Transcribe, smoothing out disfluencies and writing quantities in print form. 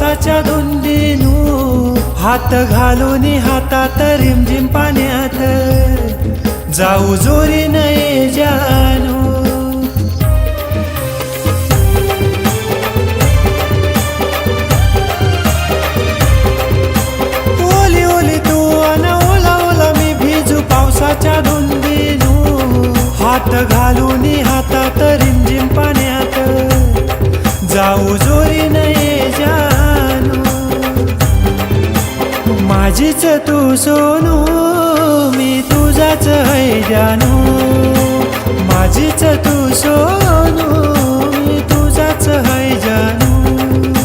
पावसाच्या धुंदीनू हात घालून हातात रिमझिम पाण्यात जाऊ जोरी नये जानू ओली ओली तू अन ओला ओला मी भिजू पावसाच्या धुंदीनू हात घालून हातात रिमझिम पाण्यात जाऊ जोरी नये जानू माझीच तू सोनू मी तुझाच है जानू माझीच तू सोनू